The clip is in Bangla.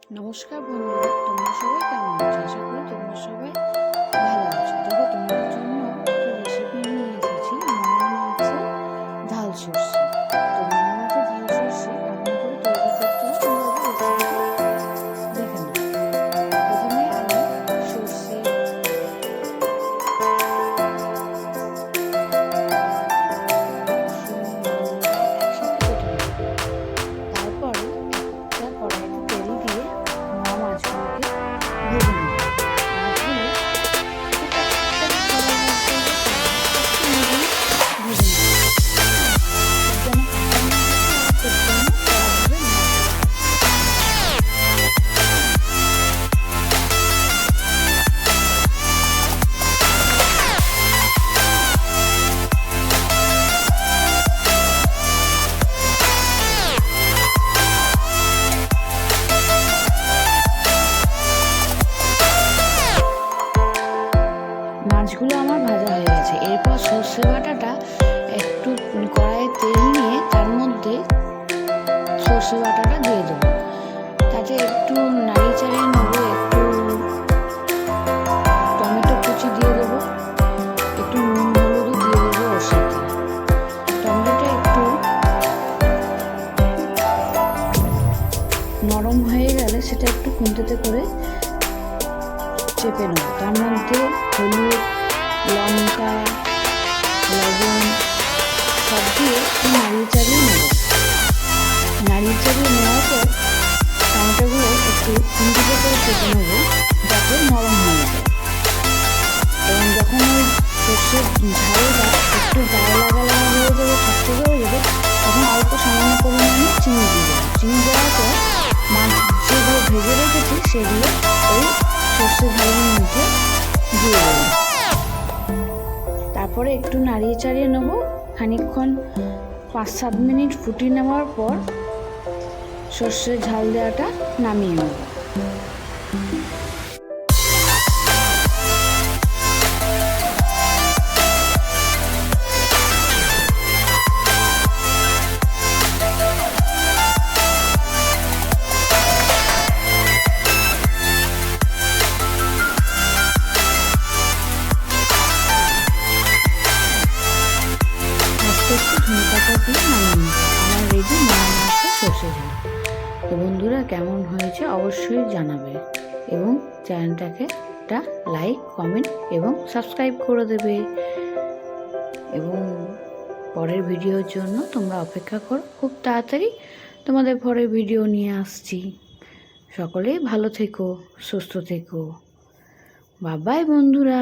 নমস্কার বন্ধুরা, তোমরা সবাই কেমন আছো? আশা করি তোমরা সবাই ভালো আছো। দেখো, তোমাদের জন্য একটা রেসিপি নিয়ে এসেছি, মোয়া মাছের ঝাল সর্ষে। তো মোয়া মাছের ঝাল সর্ষে কেমন করে তৈরি করতে হয় তোমরা রেসিপিটা দেখে নাও। প্রথমে আমি সর্ষে, একসাথে কেটে নেব। তারপরে একটা কড়াইতে তেল দিয়ে মোয়া মাছগুলোকে ভেজে নেব। মাছগুলো খুব একটা ভালো ভাজতে হবে তা না, একটু মিডিয়াম ভেজে নেব। খুব যেন কাঁচা না থাকে আর খুব যেন কড়াভাবে না মাছগুলো আমার ভাজা হয়ে গেছে। এরপর সর্ষে বাটাটা একটু কড়াইয়ে তেল নিয়ে তার মধ্যে সর্ষে বাটাটা দিয়ে দেবো। তাতে একটু নাড়িয়ে চাড়িয়ে নেবো, একটু টমেটো কুচি দিয়ে দেবো, একটু নুন হলুদও দিয়ে দেবো ওর সাথে। টমেটোটা একটু নরম হয়ে গেলে সেটা একটু খুন্তিতে করে চেপে নেবো। তার মধ্যে হলুদ, লঙ্কা, লবণ সব দিয়ে একটু নাড়িয়ে চাড়িয়ে নেব। নাড়িয়ে চাড়িয়ে নেওয়ার পর টমেটোগুলো একটু খুন্তিতে করে চেপে নেব যাতে নরম হয়ে যায়। এবং যখন ওই সর্ষের ঝালটা একটু গায়ে লাগা হয়ে যাবে, থকথকে হয়ে যাবে, তখন অল্প সামান্য পরিমাণে চিনি দিয়ে দেবো। চিনি দেওয়ার পর মাছ যেগুলো ভেজে রেখেছি সেগুলো ওই সর্ষের ঝালের মধ্যে দিয়ে দেবো। তারপরে একটু নাড়িয়ে চাড়িয়ে নেবো। খানিকক্ষণ 5-7 মিনিট ফুটিয়ে নেওয়ার পর সর্ষের ঝাল দেওয়াটা নামিয়ে নেব। একটু ধনে পাতা দিয়ে নামিয়ে নেব। আমার রেডি মোয়া মাছের সর্ষে ঝাল। তো বন্ধুরা, কেমন হয়েছে অবশ্যই জানাবে এবং চ্যানেলটাকে একটা লাইক, কমেন্ট এবং সাবস্ক্রাইব করে দেবে। এবং পরের ভিডিওর জন্য তোমরা অপেক্ষা করো, খুব তাড়াতাড়ি তোমাদের পরের ভিডিও নিয়ে আসছি। সকলেই ভালো থেকো, সুস্থ থেকো। বাই বাই বন্ধুরা।